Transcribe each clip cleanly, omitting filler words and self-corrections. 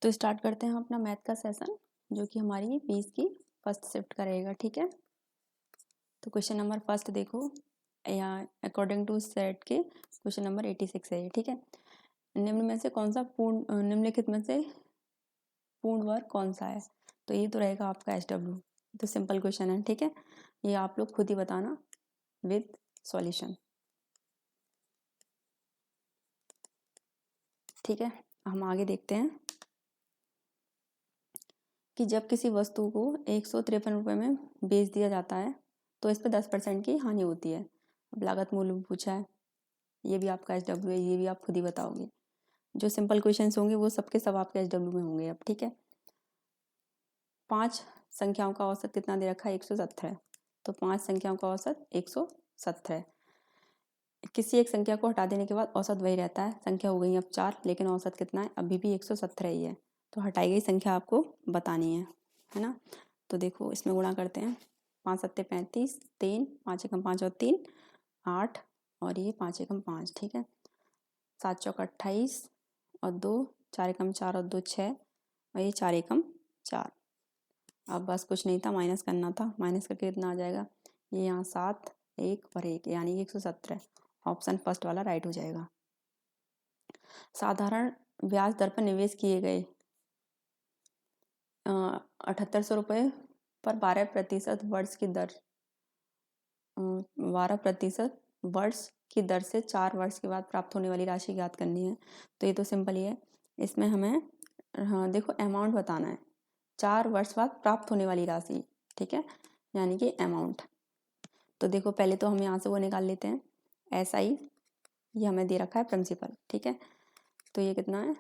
तो स्टार्ट करते हैं अपना मैथ का सेशन, जो कि हमारी 20 की फर्स्ट शिफ्ट का रहेगा। ठीक है, तो क्वेश्चन नंबर फर्स्ट देखो, यहाँ अकॉर्डिंग टू सेट के क्वेश्चन नंबर 86 है ये। ठीक है, निम्न में से कौन सा निम्नलिखित में से पूर्ण वर्ग कौन सा है? तो ये तो रहेगा आपका SW। तो सिंपल क्वेश्चन है। ठीक है, ये आप लोग खुद ही बताना विद सॉल्यूशन। ठीक है, हम आगे देखते हैं कि जब किसी वस्तु को 153 रुपये में बेच दिया जाता है तो इस पर 10% की हानि होती है। अब लागत मूल्य पूछा है, ये भी आपका SW है, ये भी आप खुद ही बताओगे। जो सिंपल क्वेश्चंस होंगे वो सबके सब आपके SW में होंगे। अब ठीक है, 5 संख्याओं का औसत कितना दे रखा है? 117। तो 5 संख्याओं का औसत 117। किसी एक संख्या को हटा देने के बाद औसत वही रहता है। संख्या हो गई अब 4, लेकिन औसत कितना है? अभी भी 117 ही है। तो हटाई गई संख्या आपको बतानी है ना। तो देखो इसमें गुणा करते हैं। 5 सत्ते 35, 3 5 एकम 5 और 3 8 और ये 5 एकम 5। ठीक है, 7 चौक 28 और 2 4 एकम 4 और 2 6 और ये 4 एकम 4। अब बस कुछ नहीं था, माइनस करना था। माइनस करके कितना आ जाएगा? ये यहाँ 7 1 और 1 यानी 117। ऑप्शन फर्स्ट वाला राइट हो जाएगा। साधारण ब्याज दर पर निवेश किए गए 7800 रुपये पर 12% वर्ष की दर 12% वर्ष की दर से 4 वर्ष के बाद प्राप्त होने वाली राशि ज्ञात करनी है। तो ये तो सिंपल ही है। इसमें हमें देखो अमाउंट बताना है, 4 वर्ष बाद प्राप्त होने वाली राशि। ठीक है, यानी कि अमाउंट। तो देखो पहले तो हम यहाँ से वो निकाल लेते हैं। SI ये हमें दे रखा है प्रिंसिपल। ठीक है, तो ये कितना है?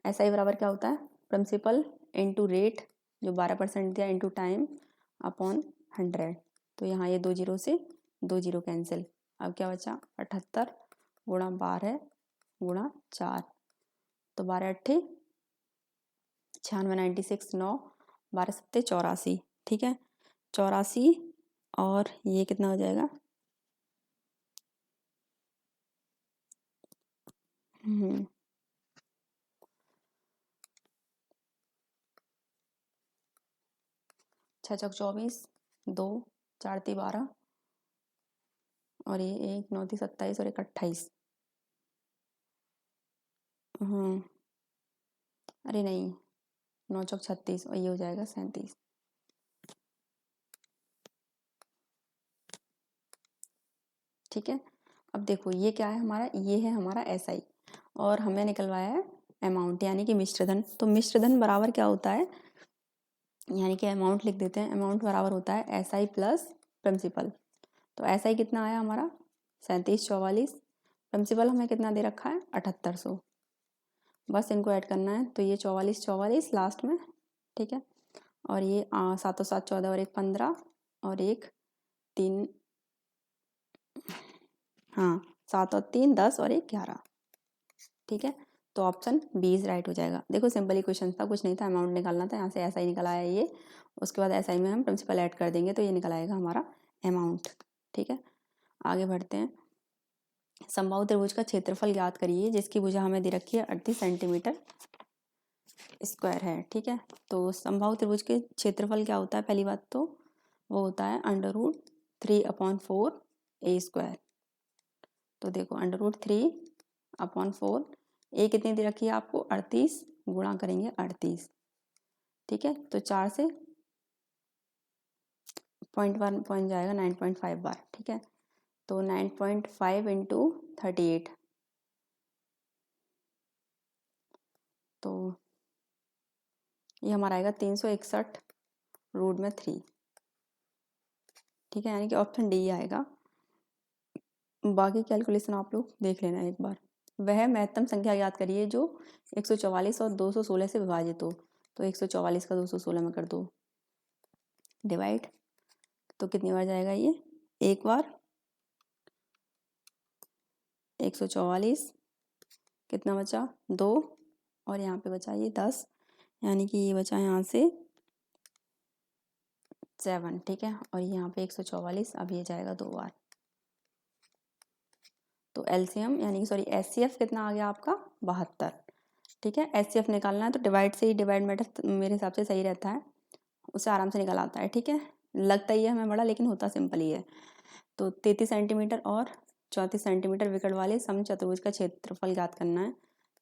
SI बराबर क्या होता है? प्रिंसिपल इंटू रेट जो 12% दिया इंटू टाइम अपॉन 100। तो यहाँ ये 2 जीरो से 2 जीरो कैंसिल। अब क्या बचा? 78 गुणा 12 गुणा 4। तो 12 अट्ठे 96 96 9 12 सत्ते 84। ठीक है, 84 और ये कितना हो जाएगा? 6 चौक 24 2 4 ती 12 और ये 1 9 ती 27 और 1 28। अरे नहीं, 9 चौक 36 और ये हो जाएगा 37। ठीक है, अब देखो ये क्या है हमारा? ये है हमारा SI और हमें निकलवाया है अमाउंट यानी कि मिश्रधन। तो मिश्रधन बराबर क्या होता है? यानी कि अमाउंट लिख देते हैं। अमाउंट बराबर होता है SI प्लस प्रिंसिपल। तो SI कितना आया हमारा? 3744। प्रिंसिपल हमें कितना दे रखा है? 7800। बस इनको ऐड करना है। तो ये 44 44 लास्ट में। ठीक है, और ये 7 और 7 14 और 1 15 और 1 3 हाँ 7 और 3 10 और 1 11। ठीक है, तो ऑप्शन बी इज राइट हो जाएगा। देखो सिंपल ही क्वेश्चन था, कुछ नहीं था, अमाउंट निकालना था। यहाँ से SI निकल आया ये, उसके बाद SI में हम प्रिंसिपल ऐड कर देंगे तो ये निकल आएगा हमारा अमाउंट। ठीक है, आगे बढ़ते हैं। समबाहु त्रिभुज का क्षेत्रफल ज्ञात करिए जिसकी भुजा हमें दे रखी है 38 सेंटीमीटर स्क्वायर है। ठीक है, तो समबाहु त्रिभुज के क्षेत्रफल क्या होता है? पहली बात तो वो होता है √3/4 A²। तो देखो √3/4 A कितनी दे रखी है आपको? 38 गुणा करेंगे 38। ठीक है, तो 4 से 0.1 पॉइंट जाएगा 9.5 बार। ठीक है, तो 9.5 इंटू 38 तो ये हमारा आएगा 361/3। ठीक है, यानी कि ऑप्शन डी आएगा। बाकी कैलकुलेशन आप लोग देख लेना एक बार। वह महत्तम संख्या याद करिए जो 144 और 216 से विभाजित हो। तो 144 का 216 में कर दो डिवाइड, तो कितनी बार जाएगा ये? एक बार। 144 कितना बचा? 2 और यहाँ पे बचा ये 10, यानी कि ये बचा यहाँ से 7। ठीक है, और यहाँ पे 144, अब ये जाएगा 2 बार। तो LCM यानी कि सॉरी SCF कितना आ गया आपका? 72। ठीक है। HCF निकालना है तो डिवाइड से ही, डिवाइड मेथड मेरे हिसाब से सही रहता है, उससे आराम से निकल आता है। ठीक है, लगता ही है हमें बड़ा लेकिन होता सिंपल ही है। तो 33 सेंटीमीटर और 34 सेंटीमीटर विकर्ण वाले समचतुर्भुज का क्षेत्रफल ज्ञात करना है।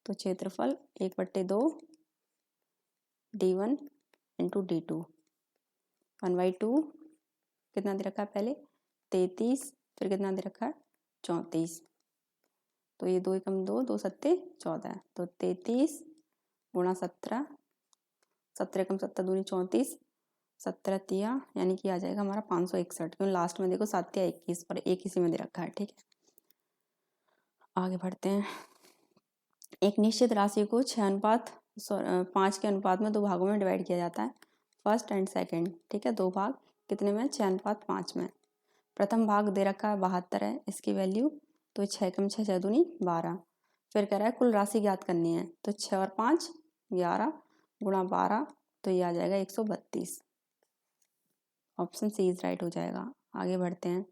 तो क्षेत्रफल 1/2 D1 इंटू D2, 1/2 कितना दे रखा है पहले 33, फिर कितना दे रखा है 34, तो ये 2 एकम 2, 2 सत्ते 14, तो 33 गुणा 17, 17 एकम 17 दूनी 34, 17 तिया यानी कि आ जाएगा हमारा 561, क्योंकि लास्ट में देखो 7 या 21 और एक इसी में दे रखा है। ठीक है, आगे बढ़ते हैं। एक निश्चित राशि को 6:5 के अनुपात में 2 भागों में डिवाइड किया जाता है, फर्स्ट एंड सेकंड। ठीक है, 2 भाग कितने में 6:5 में। प्रथम भाग दे रखा है 72 है, इसकी वैल्यू तो 6 एकम 6, 6 दूनी 12। फिर कह रहा है कुल राशि ज्ञात करनी है, तो 6 और 5 11 गुणा 12, तो ये आ जाएगा 132। ऑप्शन सी इज राइट हो जाएगा। आगे बढ़ते हैं।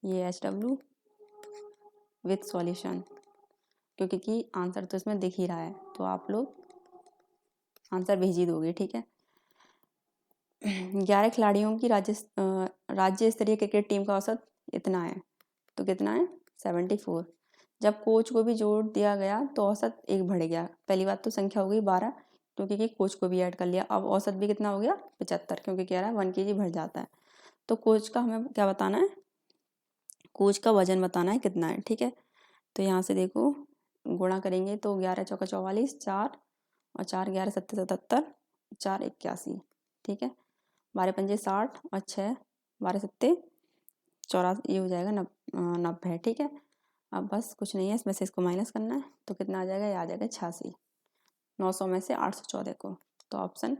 ये HW विथ सॉल्यूशन, क्योंकि कि आंसर तो इसमें दिख ही रहा है, तो आप लोग आंसर भेज ही दोगे। ठीक है, 11 खिलाड़ियों की राज्य स्तरीय क्रिकेट टीम का औसत इतना है, तो कितना है 74। जब कोच को भी जोड़ दिया गया तो औसत 1 बढ़ गया। पहली बात तो संख्या हो गई 12, क्योंकि कि कोच को भी ऐड कर लिया। अब औसत भी कितना हो गया 75, क्योंकि कह रहा है 1 kg बढ़ जाता है। तो कोच का हमें क्या बताना है, कोच का वजन बताना है कितना है। ठीक है, तो यहाँ से देखो गुणा करेंगे तो 11 चौका 44, 4 और 4 11 सत्ते 77, 4 81। ठीक है, 12 पंजे 60 और 6 12 सत्ते 84, ये हो जाएगा 90। ठीक है, अब बस कुछ नहीं है, इसमें से इसको माइनस करना है, तो कितना आ जाएगा, ये आ जाएगा 86। 900 में से 814 को, तो ऑप्शन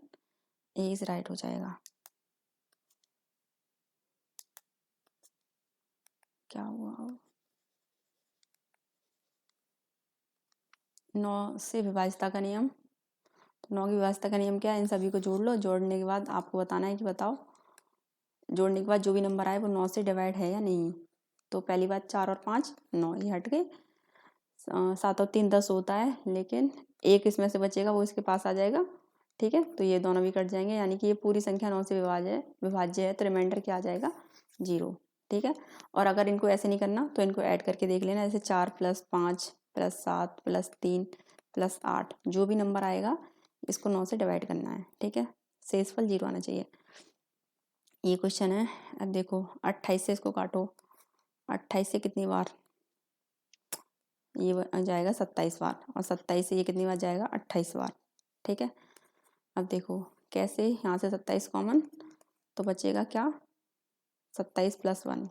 ए इज राइट हो जाएगा। क्या हुआ, 9 से विभाज्यता का नियम। तो 9 की विभाज्यता का नियम क्या है, इन सभी को जोड़ लो। जोड़ने के बाद आपको बताना है कि बताओ जोड़ने के बाद जो भी नंबर आए वो 9 से डिवाइड है या नहीं। तो पहली बात 4 और 5 9, ये हट गए। 7 और 3 10 होता है, लेकिन एक इसमें से बचेगा, वो इसके पास आ जाएगा। ठीक है, तो ये दोनों भी कट जाएंगे, यानी कि ये पूरी संख्या 9 से विभाज्य है, तो रिमाइंडर क्या आ जाएगा 0। ठीक है, और अगर इनको ऐसे नहीं करना तो इनको ऐड करके देख लेना, जैसे 4 + 5 + 7 + 3 + 8, जो भी नंबर आएगा इसको 9 से डिवाइड करना है। ठीक है, शेषफल 0 आना चाहिए। ये क्वेश्चन है। अब देखो 28 से इसको काटो, 28 से कितनी बार, ये जाएगा 27 बार, और 27 से ये कितनी बार जाएगा 28 बार। ठीक है, अब देखो कैसे, यहाँ से 27 कॉमन, तो बचेगा क्या 27 + 1,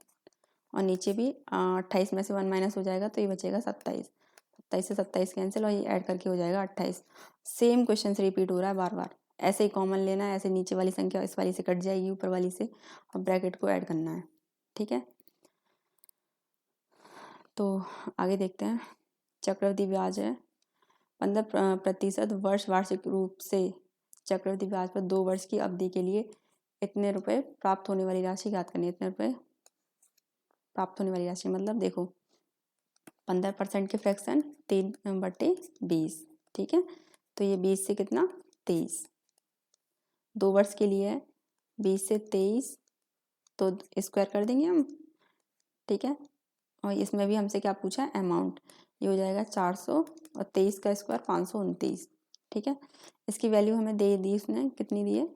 और नीचे भी 28 में से 1 माइनस हो जाएगा, तो ये बचेगा 27। 27 से 27 कैंसिल, और ये ऐड करके हो जाएगा 28। सेम क्वेश्चन से रिपीट हो रहा है बार बार। ऐसे ही कॉमन लेना है, ऐसे नीचे वाली संख्या इस वाली से कट जाएगी, ऊपर वाली से, और ब्रैकेट को ऐड करना है। ठीक है, तो आगे देखते हैं। चक्रवृद्धि ब्याज है 15% वर्ष वार्षिक रूप से चक्रवृद्धि ब्याज पर 2 वर्ष की अवधि के लिए इतने रुपए प्राप्त होने वाली राशि ज्ञात करनी है। इतने रुपए प्राप्त होने वाली राशि मतलब देखो 15% के फ्रैक्शन 3/20। ठीक है, तो ये 20 से कितना 23, 2 वर्ष के लिए है, 20 से 23 तो स्क्वायर कर देंगे हम। ठीक है, और इसमें भी हमसे क्या पूछा है अमाउंट, ये हो जाएगा 400, और 23 का स्क्वायर 529। ठीक है, इसकी वैल्यू हमें दे दी उसने, कितनी दी है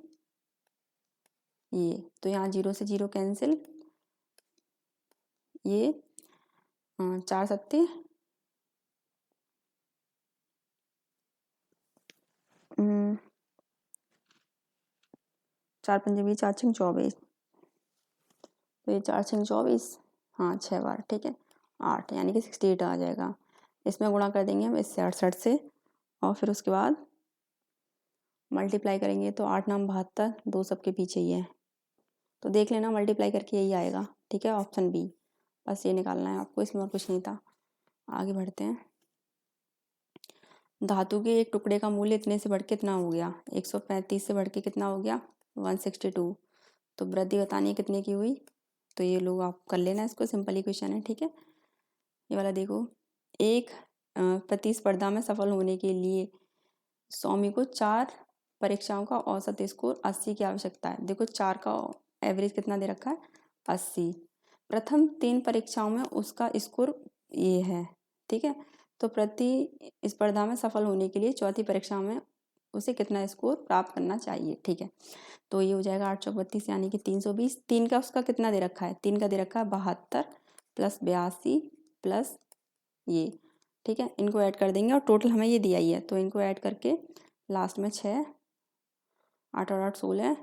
ये, तो यहाँ 0 से 0 कैंसिल, ये 4 सत्ते 4 पंजे 20, 4 छंग 24, तो ये 4 छंग 24, हाँ 6 बार। ठीक है, 8 यानी कि 68 आ जाएगा। इसमें गुणा कर देंगे हम इससे 68 से, और फिर उसके बाद मल्टीप्लाई करेंगे, तो 8 9 72, 2 सबके पीछे ही है, तो देख लेना मल्टीप्लाई करके यही आएगा। ठीक है, ऑप्शन बी, बस ये निकालना है आपको, इसमें और कुछ नहीं था। आगे बढ़ते हैं। धातु के एक टुकड़े का मूल्य इतने से बढ़ के कितना हो गया, 135 से बढ़ के कितना हो गया 162, तो वृद्धि बतानी है कितने की हुई, तो ये लोग आप कर लेना, इसको सिंपल इक्वेशन है। ठीक है, ये वाला देखो, एक प्रतिस्पर्धा में सफल होने के लिए स्वामी को 4 परीक्षाओं का औसत स्कोर 80 की आवश्यकता है। देखो 4 का एवरेज कितना दे रखा है, 80। प्रथम 3 परीक्षाओं में उसका स्कोर ये है, ठीक है। तो प्रतिस्पर्धा में सफल होने के लिए चौथी परीक्षा में उसे कितना स्कोर प्राप्त करना चाहिए, ठीक है। तो ये हो जाएगा 8 चौक 32 यानी कि 320। 3 का उसका कितना दे रखा है, 3 का दे रखा है 72 प्लस 82 प्लस ये, ठीक है। इनको ऐड कर देंगे और टोटल हमें ये दिया ही है, तो इनको ऐड करके लास्ट में 6, 8 और 8 16,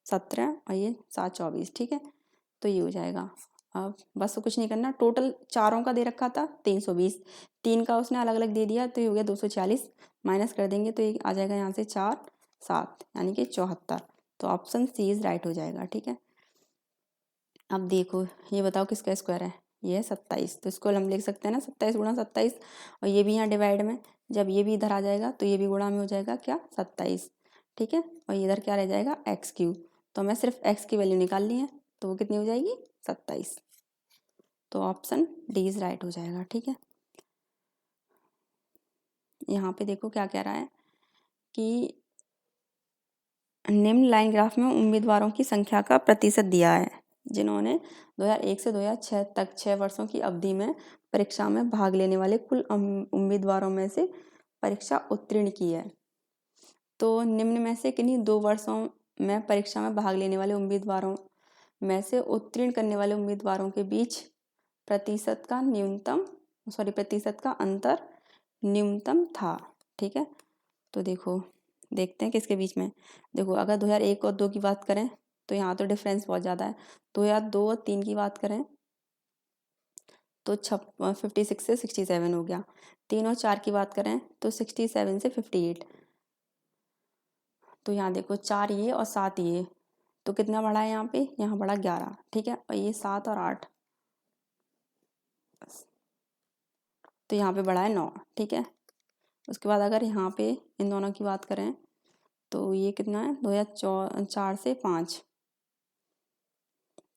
17 और ये 7 24, ठीक है। तो ये हो जाएगा। अब बस कुछ नहीं करना, टोटल चारों का दे रखा था 320, 3 का उसने अलग अलग दे दिया तो ये हो गया 240, माइनस कर देंगे तो ये आ जाएगा यहाँ से 4 7 यानी कि 74। तो ऑप्शन सी इज राइट हो जाएगा, ठीक है। अब देखो ये बताओ किसका स्क्वायर है, ये है 27, तो इसको हम लिख सकते हैं ना 27 गुणा 27, और ये भी यहाँ डिवाइड में, जब ये भी इधर आ जाएगा तो ये भी गुणा में हो जाएगा क्या 27, ठीक है। और इधर क्या रह जाएगा एक्स क्यूब, तो हमें सिर्फ एक्स की वैल्यू निकालनी है, तो वो कितनी हो जाएगी 27। तो ऑप्शन डी इज राइट हो जाएगा, ठीक है। यहाँ पे देखो क्या कह रहा है कि निम्न लाइन ग्राफ में उम्मीदवारों की संख्या का प्रतिशत दिया है जिन्होंने 2001 से 2006 तक 6 वर्षों की अवधि में परीक्षा में भाग लेने वाले कुल उम्मीदवारों में से परीक्षा उत्तीर्ण की है। तो निम्न में से किन्हीं 2 वर्षों में परीक्षा में भाग लेने वाले उम्मीदवारों में से उत्तीर्ण करने वाले उम्मीदवारों के बीच प्रतिशत का अंतर न्यूनतम था, ठीक है। तो देखो देखते हैं किसके बीच में। देखो अगर 2001 और 2 की बात करें तो यहाँ तो डिफरेंस बहुत ज़्यादा है। 2002 और 3 की बात करें तो 56 से 67 हो गया। 3 और 4 की बात करें तो 67 से 58। तो यहाँ देखो 4 ये और 7 ये, तो कितना बढ़ा है यहाँ पे, यहाँ बढ़ा 11, ठीक है। और ये 7 और 8, तो यहाँ पे बढ़ा है 9, ठीक है। उसके बाद अगर यहाँ पे इन दोनों की बात करें तो ये कितना है 2004 से 5,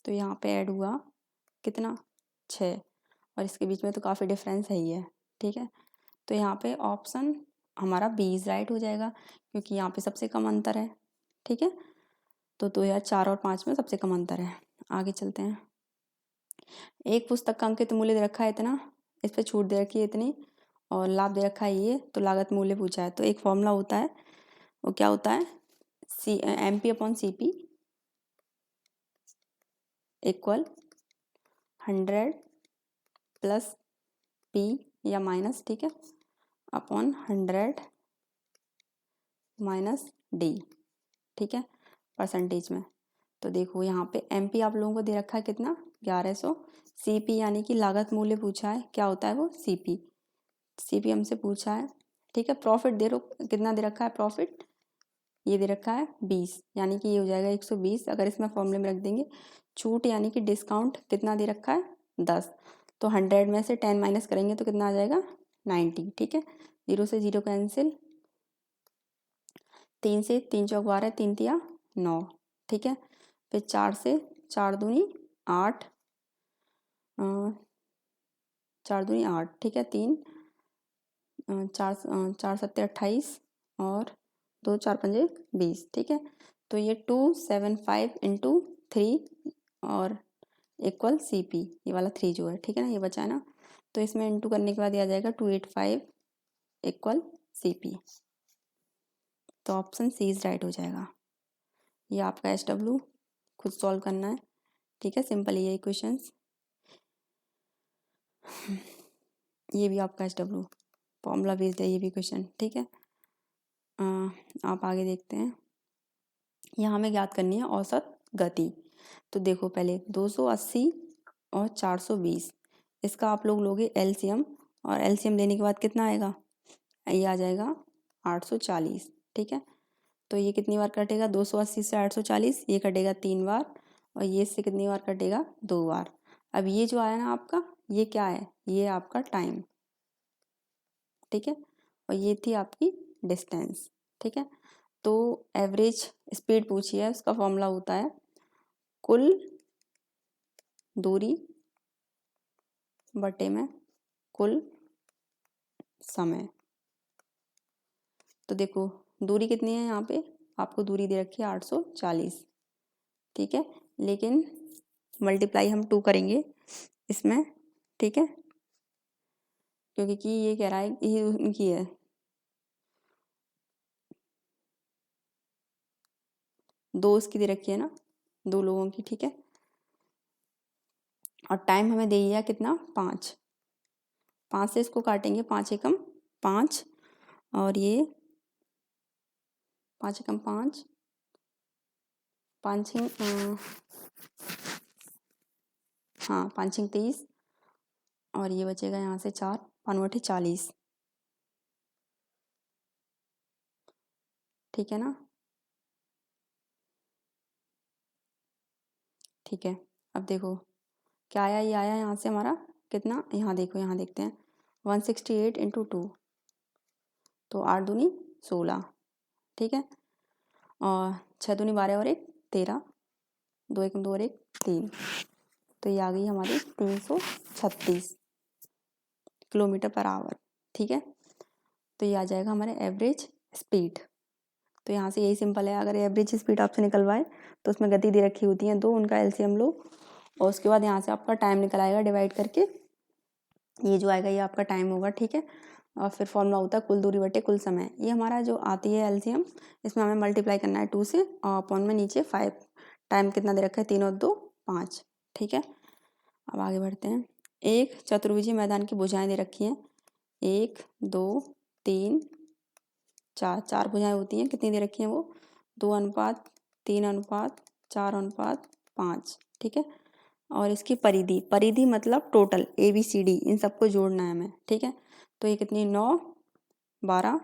तो यहाँ पे ऐड हुआ कितना 6, और इसके बीच में तो काफ़ी डिफरेंस है ही है, ठीक है। तो यहाँ पे ऑप्शन हमारा बी इज राइट हो जाएगा क्योंकि यहाँ पे सबसे कम अंतर है, ठीक है। तो 2004 और 5 में सबसे कम अंतर है। आगे चलते हैं। एक पुस्तक का अंकित मूल्य दे रखा है इतना, इस पर छूट दे रखी है इतनी, और लाभ दे रखा है ये, तो लागत मूल्य पूछा है। तो एक फॉर्मूला होता है, वो क्या होता है, MP/CP इक्वल 100 प्लस P या माइनस, ठीक है, अपॉन 100 माइनस D, ठीक है, परसेंटेज में। तो देखो यहाँ पे MP आप लोगों को दे रखा है कितना 1100, CP यानी कि लागत मूल्य पूछा है, क्या होता है वो CP हमसे पूछा है, ठीक है। प्रॉफिट कितना दे रखा है प्रॉफिट, ये दे रखा है 20, यानी कि ये हो जाएगा 120। अगर इसमें फॉर्मूले में रख देंगे छूट यानी कि डिस्काउंट कितना दे रखा है 10, तो 100 में से 10 माइनस करेंगे तो कितना आ जाएगा 90, ठीक है। 0 से 0 कैंसिल, 3 से 3 चौक 12, 3 तिया 9, ठीक है। फिर 4 से 4 दूनी 8, 4 दूनी 8, ठीक है। 4 सत्ते 28 और 2 4 पंजे 20, ठीक है। तो ये 275 इंटू 3 और इक्वल CP, ये वाला 3 जो है, ठीक है ना, ये बचा है ना। तो इसमें इंटू करने के बाद ये आ जाएगा 285 इक्वल CP। तो ऑप्शन सी इज राइट हो जाएगा। ये आपका SW खुद सॉल्व करना है, ठीक है, सिंपल ये इक्वेशंस। ये भी आपका SW फॉर्मूला बेस्ड है ये भी क्वेश्चन, ठीक है। आप आगे देखते हैं। यहाँ हमें ज्ञात करनी है औसत गति। तो देखो पहले 280 और 420, इसका आप लोग लोगे LCM, और LCM लेने के बाद कितना आएगा, ये आ जाएगा 840, ठीक है। तो ये कितनी बार कटेगा 280 से 840, ये कटेगा 3 बार, और ये इससे कितनी बार कटेगा 2 बार। अब ये जो आया ना आपका, ये क्या है, ये आपका टाइम, ठीक है, और ये थी आपकी डिस्टेंस, ठीक है। तो एवरेज स्पीड पूछी है, उसका फॉर्मूला होता है कुल दूरी बटे में कुल समय, तो देखो दूरी कितनी है, यहाँ पे आपको दूरी दे रखी है 840, ठीक है। लेकिन मल्टीप्लाई हम 2 करेंगे इसमें, ठीक है, क्योंकि कि ये कह रहा है ये उनकी है, 2 इसकी दे रखी है ना, 2 लोगों की, ठीक है। और टाइम हमें दे दिया कितना, 5, 5 से इसको काटेंगे, 5 एकम 5, और ये 5 एकम 5, 5 हाँ 5 30, और ये बचेगा यहाँ से 4, 5 40, ठीक है ना। ठीक है, अब देखो क्या आया, ये आया यहाँ से हमारा कितना, यहाँ देखो, यहाँ देखते हैं 168 × 2, तो 8 दूनी 16, ठीक है। और 6 दूनी 12 और 1 13, 2 1 2 और 1 3, तो ये आ गई हमारी 336 किलोमीटर पर आवर, ठीक है। तो ये आ जाएगा हमारे एवरेज स्पीड। तो यहाँ से यही सिंपल है, अगर एवरेज स्पीड आपसे निकलवाए तो उसमें गति दे रखी होती है 2, उनका एलसीएम लो, और उसके बाद यहाँ से आपका टाइम निकल आएगा डिवाइड करके, ये जो आएगा ये आपका टाइम होगा, ठीक है। और फिर फॉर्मूला होता है कुल दूरी बटे कुल समय। ये हमारा जो आती है एलसीएम, इसमें हमें मल्टीप्लाई करना है 2 से, और अपॉन में नीचे 5, टाइम कितना दे रखा है 3 और 2 5, ठीक है। अब आगे बढ़ते हैं। एक चतुर्भुजीय मैदान की भुजाएं दे रखी हैं 1 2 3 4, 4 भुजाएं होती हैं, कितनी दे रखी हैं वो 2:3:4:5, ठीक है। और इसकी परिधि, परिधि मतलब टोटल ABCD इन सबको जोड़ना है हमें, ठीक है। तो ये कितनी 9 12,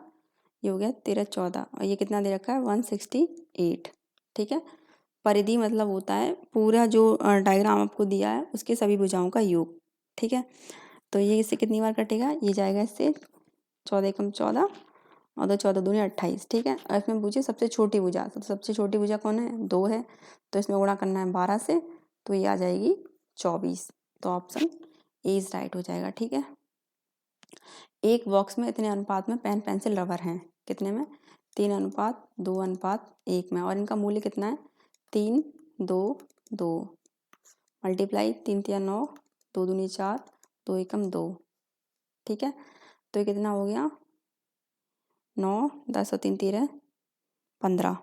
ये हो गया 13 14, और ये कितना दे रखा है 168, ठीक है। परिधि मतलब होता है पूरा जो डायग्राम आपको दिया है उसके सभी भुजाओं का योग, ठीक है। तो ये इससे कितनी बार कटेगा, ये जाएगा इससे 14 एकम 14, और 2 14 दूनी 28, ठीक है। और इसमें पूछे सबसे छोटी भुजा, तो सबसे छोटी भुजा कौन है 2 है, तो इसमें गुणा करना है 12 से, तो ये आ जाएगी 24, तो ऑप्शन ए इज राइट हो जाएगा, ठीक है। एक बॉक्स में इतने अनुपात में पेन पेंसिल रबर हैं, कितने में 3:2:1 में, और इनका मूल्य कितना है 3 2 2, मल्टीप्लाई 3 3 9, 2 दूनी 4, 2 एकम 2, ठीक है। तो ये कितना हो गया 9 10 और 3 13 15।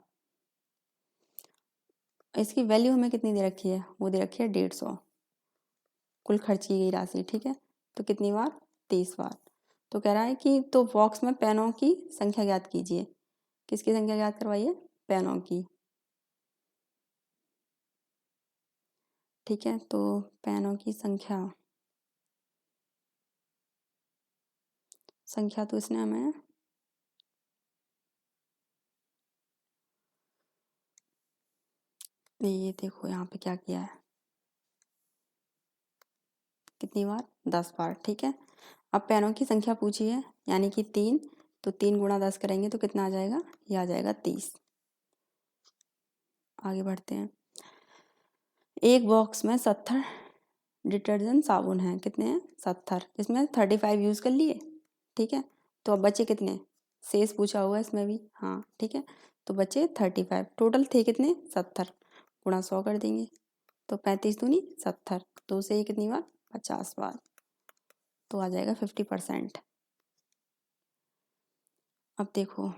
इसकी वैल्यू हमें कितनी दे रखी है, वो दे रखी है 150, कुल खर्च की गई राशि, ठीक है। तो कितनी बार 30 बार। तो कह रहा है कि तो बॉक्स में पेनों की संख्या ज्ञात कीजिए, किसकी संख्या ज्ञात करवाइए, पेनों की, ठीक है। तो पेनों की संख्या, संख्या तो इसने हमें ये देखो यहाँ पे क्या किया है, कितनी बार 10 बार, ठीक है। अब पेनों की संख्या पूछी है यानी कि 3, तो 3 गुणा 10 करेंगे तो कितना आ जाएगा, ये आ जाएगा 30। आगे बढ़ते हैं। एक बॉक्स में 70 डिटर्जेंट साबुन हैं, कितने हैं 70, इसमें 35 यूज़ कर लिए, ठीक है। तो अब बचे कितने, शेष पूछा हुआ है इसमें भी, हाँ ठीक है। तो बचे 35, टोटल थे कितने 70, गुणा 100 कर देंगे, तो 35 दूनी 70, तो उसे ये कितनी बार 50 बार, तो आ जाएगा 50%। अब देखो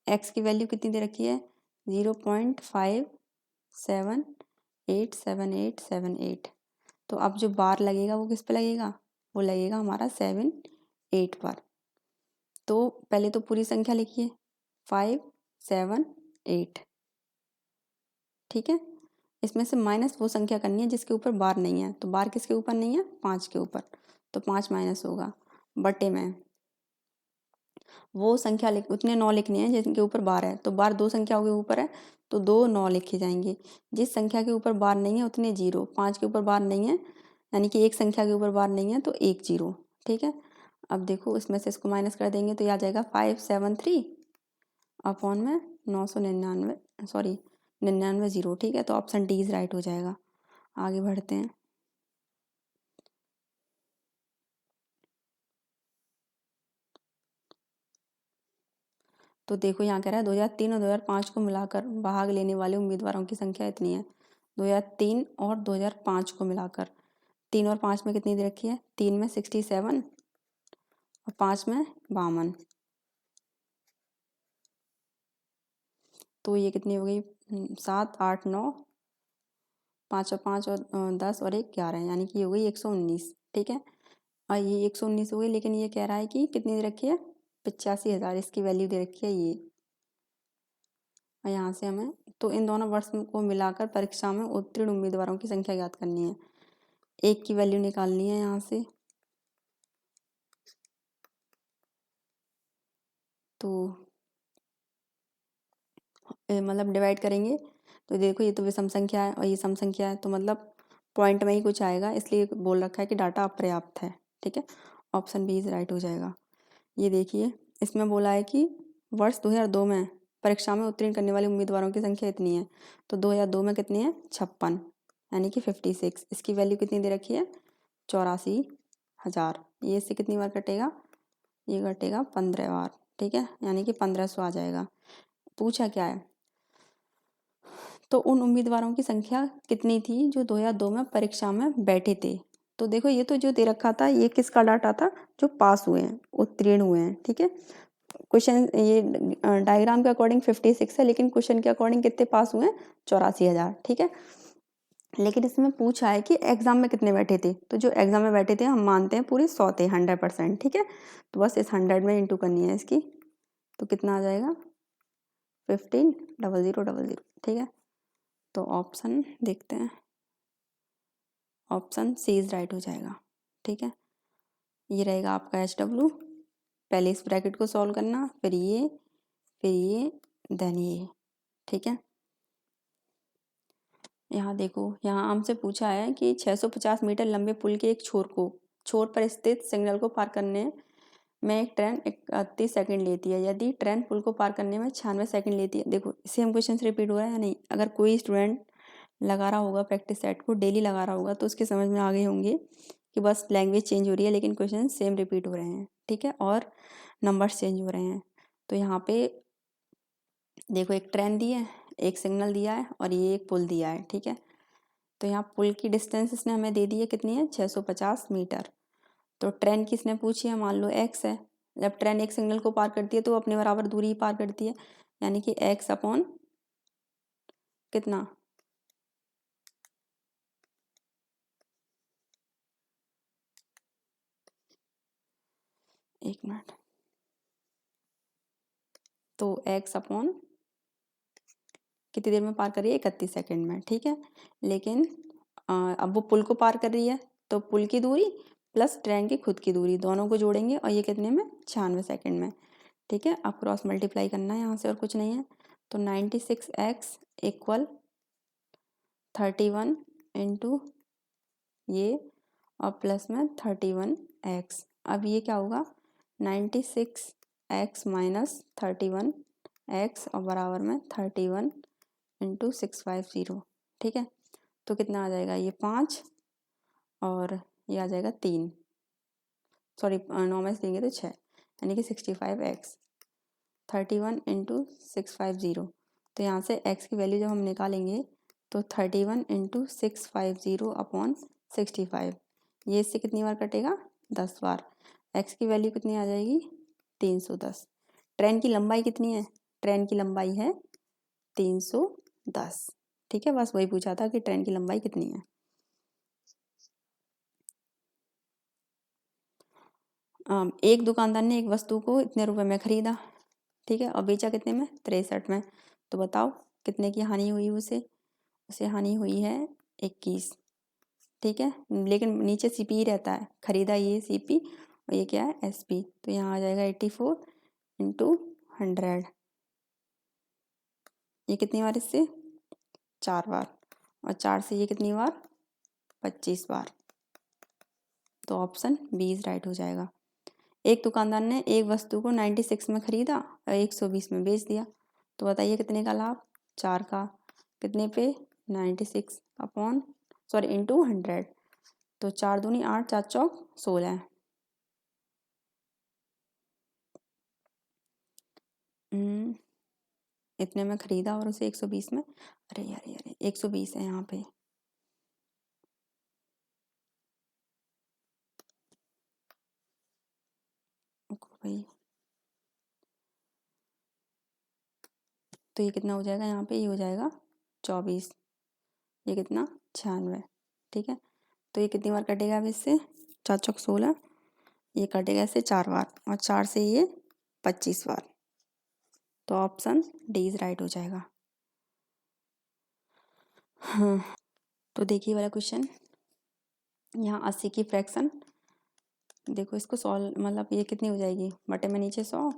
x की वैल्यू कितनी दे रखी है 0.578878, तो अब जो बार लगेगा वो किस पे लगेगा, वो लगेगा हमारा 7 8 पर। तो पहले तो पूरी संख्या लिखिए 5 7 8, ठीक है। इसमें से माइनस वो संख्या करनी है जिसके ऊपर बार नहीं है, तो बार किसके ऊपर नहीं है 5 के ऊपर, तो 5 माइनस होगा, बटे में वो संख्या लिख, उतने 9 लिखने हैं जिनके ऊपर बार है, तो बार 2 संख्याओं के ऊपर है तो 2 9 लिखे जाएंगे, जिस संख्या के ऊपर बार नहीं है उतने 0, 5 के ऊपर बार नहीं है यानी कि एक संख्या के ऊपर बार नहीं है तो 1 0, ठीक है। अब देखो इसमें से इसको माइनस कर देंगे तो ये आ जाएगा 573 अपॉन में 999, सॉरी 99 0, ठीक है। तो ऑप्शन डी इज राइट हो जाएगा। आगे बढ़ते हैं। तो देखो यहाँ कह रहा है 2003 और 2005 को मिलाकर भाग लेने वाले उम्मीदवारों की संख्या इतनी है। 2003 और 2005 को मिलाकर 3 और 5 में कितनी दे रखी है? 3 में 67 और 5 में 52। तो ये कितनी हो गई? 7, 8, 9, 5 और 5 और 10 और 1 11, यानी कि ये हो गई 119। ठीक है, और ये 119 हो गई, लेकिन ये कह रहा है कि कितनी दे रखी है? 85,000 इसकी वैल्यू दे रखी है ये। और यहाँ से हमें तो इन दोनों वर्ष को मिलाकर परीक्षा में उत्तीर्ण उम्मीदवारों की संख्या ज्ञात करनी है। एक की वैल्यू निकालनी है यहाँ से, तो मतलब डिवाइड करेंगे तो देखो ये तो विषम संख्या है और ये सम संख्या है, तो मतलब पॉइंट में ही कुछ आएगा, इसलिए बोल रखा है कि डाटा अपर्याप्त है। ठीक है, ऑप्शन बी इज राइट हो जाएगा। ये देखिए इसमें बोला है कि वर्ष 2002 में परीक्षा में उत्तीर्ण करने वाले उम्मीदवारों की संख्या इतनी है। तो 2002 में कितनी है? 56, यानी कि 56। इसकी वैल्यू कितनी दे रखी है? 84,000। ये इससे कितनी बार कटेगा? ये कटेगा 15 बार। ठीक है, यानी कि 1500 आ जाएगा। पूछा क्या है? तो उन उम्मीदवारों की संख्या कितनी थी जो 2002 में परीक्षा में बैठे थे। तो देखो ये तो जो दे रखा था ये किसका डाटा था? जो पास हुए हैं, उत्तीर्ण हुए हैं। ठीक है, क्वेश्चन ये डायग्राम के अकॉर्डिंग 56 है, लेकिन क्वेश्चन के अकॉर्डिंग कितने पास हुए हैं? 84,000। ठीक है, लेकिन इसमें पूछा है कि एग्जाम में कितने बैठे थे। तो जो एग्जाम में बैठे थे हम मानते हैं पूरे 100 थे, 100%। ठीक है, तो बस इस 100 में इंटू करनी है इसकी, तो कितना आ जाएगा? 15,000,000। ठीक है, तो ऑप्शन देखते हैं, ऑप्शन सी इज राइट हो जाएगा। ठीक है, ये रहेगा आपका HW। पहले इस ब्रैकेट को सॉल्व करना, फिर ये देन ये। ठीक है, यहाँ देखो, यहाँ हमसे पूछा है कि 650 मीटर लंबे पुल के एक छोर पर स्थित सिग्नल को पार करने में एक ट्रेन 31 सेकंड लेती है। यदि ट्रेन पुल को पार करने में 96 सेकंड लेती है। देखो सेम क्वेश्चन रिपीट हो रहा है या नहीं? अगर कोई स्टूडेंट लगा रहा होगा, प्रैक्टिस सेट को डेली लगा रहा होगा, तो उसके समझ में आ गए होंगे कि बस लैंग्वेज चेंज हो रही है लेकिन क्वेश्चन सेम रिपीट हो रहे हैं। ठीक है, और नंबर्स चेंज हो रहे हैं। तो यहाँ पे देखो एक ट्रेन दी है, एक सिग्नल दिया है और ये एक पुल दिया है। ठीक है, तो यहाँ पुल की डिस्टेंस इसने हमें दे दी है, कितनी है? 650 मीटर। तो ट्रेन की इसने पूछी है, मान लो x है। जब ट्रेन एक सिग्नल को पार करती है तो अपने बराबर दूरी ही पार करती है, यानी कि x अपॉन कितना? एक मिनट, तो x अपॉन कितनी देर में पार कर रही है? 31 सेकंड में। ठीक है, लेकिन अब वो पुल को पार कर रही है, तो पुल की दूरी प्लस ट्रेन की खुद की दूरी दोनों को जोड़ेंगे और ये कितने में? 96 सेकंड में। ठीक है, अब क्रॉस मल्टीप्लाई करना है यहाँ से और कुछ नहीं है। तो 96x इक्वल 31 इंटू ये और प्लस में 31x। अब ये क्या होगा? 96x माइनस 31x और बराबर में 31 इंटू 650। ठीक है, तो कितना आ जाएगा? ये 5 और ये आ जाएगा 3, सॉरी 9 में से देंगे तो 6, यानी कि 65x। 31 इंटू 650, तो यहाँ से x की वैल्यू जब हम निकालेंगे तो 31 इंटू 650 अपॉन 65, ये इससे कितनी बार कटेगा? 10 बार। x की वैल्यू कितनी आ जाएगी? 310। ट्रेन की लंबाई कितनी है? ट्रेन की लंबाई है 310। ठीक है, बस वही पूछा था कि ट्रेन की लंबाई कितनी है। एक दुकानदार ने एक वस्तु को इतने रुपए में खरीदा, ठीक है, और बेचा कितने में? 63 में। तो बताओ कितने की हानि हुई उसे? उसे हानि हुई है 21। ठीक है, लेकिन नीचे CP ही रहता है, खरीदा ये CP और ये क्या है? SP। तो यहाँ आ जाएगा 84 इंटू 100। ये कितनी बार? इससे 4 बार, और 4 से ये कितनी बार? 25 बार। तो ऑप्शन बी इज राइट हो जाएगा। एक दुकानदार ने एक वस्तु को 96 में खरीदा और 120 में बेच दिया। तो बताइए कितने का लाभ? 4 का। कितने पे? 96 अपॉन सॉरी इंटू 100। तो 4 दूनी 8, 4 चौक 16। इतने में ख़रीदा और उसे 120 में, अरे यार यार 120 है यहाँ पे, भाई तो ये कितना हो जाएगा यहाँ पे, ये हो जाएगा 24, ये कितना 96, ठीक है। तो ये कितनी बार कटेगा अब इससे, 4 चौक 16, ये कटेगा इससे 4 बार और 4 से ये 25 बार, तो ऑप्शन डी इज राइट हो जाएगा। हाँ, तो देखिए वाला क्वेश्चन, यहाँ 80 की फ्रैक्शन, देखो इसको सॉल्व, मतलब ये कितनी हो जाएगी, बटे में नीचे 100,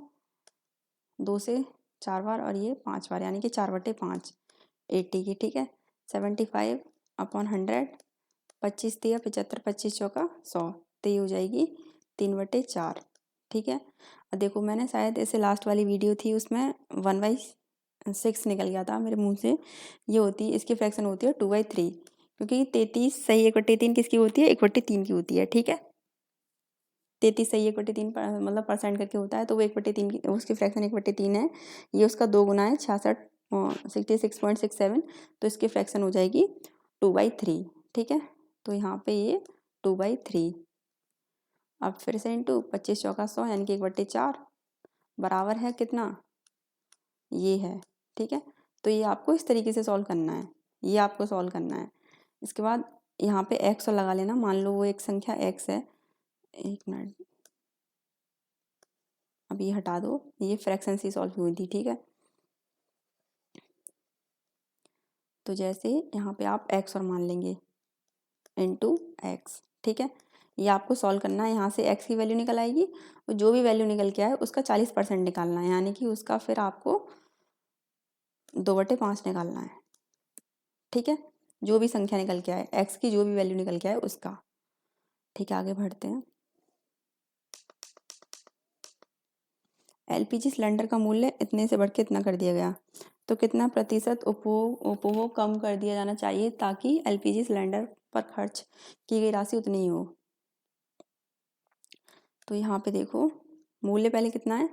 2 से 4 बार और ये 5 बार, यानी कि 4/5, 80 की, ठीक है। 75 अपॉन 100, 25 दिया 75, 25 चौका 100, तो ये हो जाएगी 3/4, ठीक है। और देखो मैंने शायद ऐसे लास्ट वाली वीडियो थी उसमें 1/6 निकल गया था मेरे मुंह से, ये होती है इसकी फ्रैक्शन होती है 2/3, क्योंकि 33 सही 1/3 किसकी होती है, 1/3 की होती है, ठीक है। 33 सही 1/3 मतलब परसेंट करके होता है, तो वो 1/3 की उसकी फ्रैक्शन 1/3 है, ये उसका 2 गुना है 66.67, तो इसकी फ्रैक्शन हो जाएगी 2/3, ठीक है। तो यहाँ पे ये 2/3, अब फिर से इंटू 25 चौका 100, यानी कि 1/4 बराबर है कितना, ये है, ठीक है। तो ये आपको इस तरीके से सॉल्व करना है, ये आपको सॉल्व करना है। इसके बाद यहाँ पे x लगा लेना, मान लो वो एक संख्या x है, एक मिनट, अब ये हटा दो, ये फ्रैक्शन से सॉल्व हुई थी, ठीक है। तो जैसे यहाँ पे आप x और मान लेंगे इंटू एक्स, ठीक है। ये आपको सॉल्व करना है, यहाँ से x की वैल्यू निकल आएगी और जो भी वैल्यू निकल के आए उसका 40% निकालना है, यानी कि उसका फिर आपको 2/5 निकालना है, ठीक है। जो भी संख्या निकल के आए, x की जो भी वैल्यू निकल के आए उसका, ठीक है। आगे बढ़ते हैं। एलपीजी सिलेंडर का मूल्य इतने से बढ़ के इतना कर दिया गया, तो कितना प्रतिशत उपभोग कम कर दिया जाना चाहिए ताकि एलपीजी सिलेंडर पर खर्च की गई राशि उतनी ही हो। तो यहाँ पे देखो मूल्य पहले कितना है,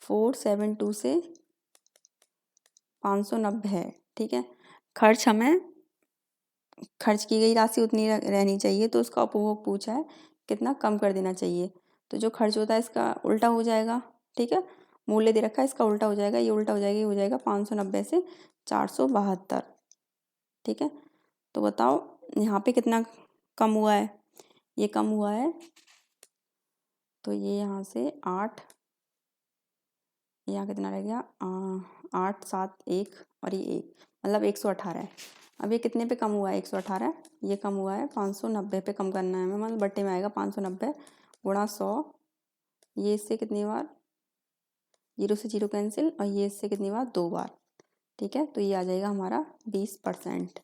472 से 590 है, ठीक है। खर्च हमें, खर्च की गई राशि उतनी रहनी चाहिए, तो उसका उपभोग पूछा है कितना कम कर देना चाहिए, तो जो खर्च होता है इसका उल्टा हो जाएगा, ठीक है। मूल्य दे रखा है, इसका उल्टा हो जाएगा, ये उल्टा हो जाएगा, ये हो जाएगा 590 से 472, ठीक है। तो बताओ यहाँ पे कितना कम हुआ है, ये कम हुआ है, तो ये यहाँ से 8, यहाँ कितना रह गया 8 7 1 और ये 1, मतलब 118 है। अब ये कितने पे कम हुआ है, 118, ये कम हुआ है 590 पे कम करना है हमें, मतलब बट्टे में आएगा 590 गुणा 100, ये इससे कितनी बार, 0 से 0 कैंसिल, और ये इससे कितनी बार, 2 बार, ठीक है। तो ये आ जाएगा हमारा 20%,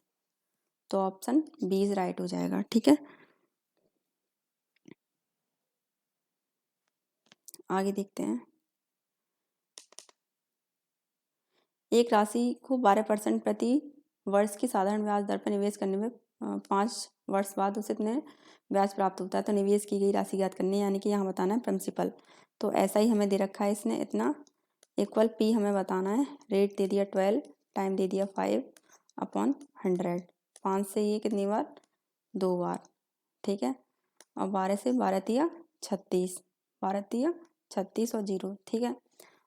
तो ऑप्शन बी इज राइट हो जाएगा, ठीक है। आगे देखते हैं। एक राशि को 12% प्रति वर्ष की साधारण ब्याज दर पर निवेश करने में 5 वर्ष बाद उसे इतने ब्याज प्राप्त होता है, तो निवेश की गई राशि ज्ञात करनी है, यानी कि यहाँ बताना है प्रिंसिपल। तो ऐसा ही हमें दे रखा है इसने, इतना इक्वल पी हमें बताना है, रेट दे दिया 12, टाइम दे दिया 5/100, 5 से ये कितनी बार, 2 बार, ठीक है। और 12 से 12 तिया 36, 12 तिया 36 और 0, ठीक है।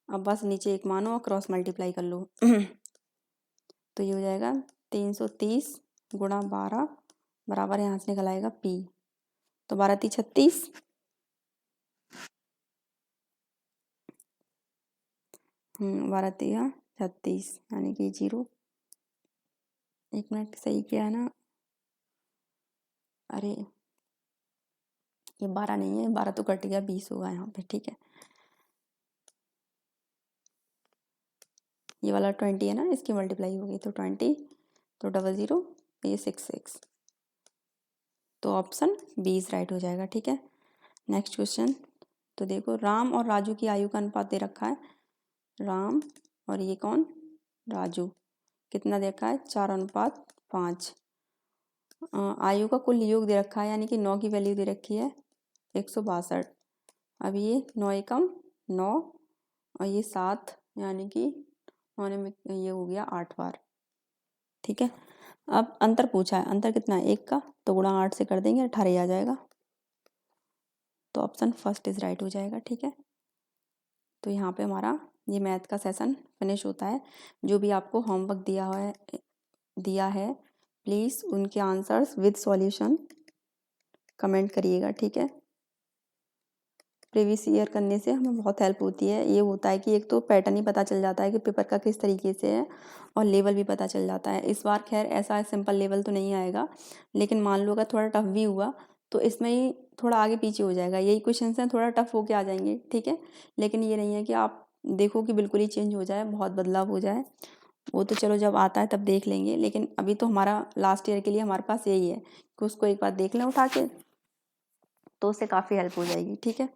अब बस नीचे एक मानो और क्रॉस मल्टीप्लाई कर लो तो ये हो जाएगा 330 गुणा 12 बराबर, यहाँ से निकल आएगा P, तो 12 × 36, 12 × 36 यानी कि 0, एक मिनट सही किया है ना, अरे ये 12 नहीं है, 12 तो कट गया, 20 होगा यहाँ पे, ठीक है। ये वाला 20 है ना, इसकी मल्टीप्लाई होगी तो 20, तो 00, ये 66, तो ऑप्शन बी इज राइट हो जाएगा, ठीक है। नेक्स्ट क्वेश्चन, तो देखो राम और राजू की आयु का अनुपात दे रखा है, राम और ये कौन, राजू, कितना दे रखा है, 4:5। आयु का कुल योग दे रखा है, यानी कि 9 की वैल्यू दे रखी है 162, अब ये 9 एकम 9 और ये 7, यानी कि होने में ये हो गया 8 बार। ठीक है, अब अंतर पूछा है, अंतर कितना है 1 का, तो गुणा 8 से कर देंगे 18 आ जाएगा, तो ऑप्शन फर्स्ट इज राइट हो जाएगा। ठीक है, तो यहाँ पे हमारा ये मैथ का सेशन फिनिश होता है। जो भी आपको होमवर्क दिया है प्लीज़ उनके आंसर्स विद सॉल्यूशन कमेंट करिएगा। ठीक है, प्रीवियस ईयर करने से हमें बहुत हेल्प होती है। ये होता है कि एक तो पैटर्न ही पता चल जाता है कि पेपर का किस तरीके से है, और लेवल भी पता चल जाता है। इस बार खैर ऐसा सिंपल लेवल तो नहीं आएगा, लेकिन मान लो अगर थोड़ा टफ भी हुआ तो इसमें ही थोड़ा आगे पीछे हो जाएगा। यही क्वेश्चन हैं थोड़ा टफ होके आ जाएंगे। ठीक है, लेकिन ये नहीं है कि आप देखो कि बिल्कुल ही चेंज हो जाए, बहुत बदलाव हो जाए। वो तो चलो जब आता है तब देख लेंगे, लेकिन अभी तो हमारा लास्ट ईयर के लिए हमारे पास यही है कि उसको एक बार देख लें उठा के, तो उससे काफ़ी हेल्प हो जाएगी। ठीक है,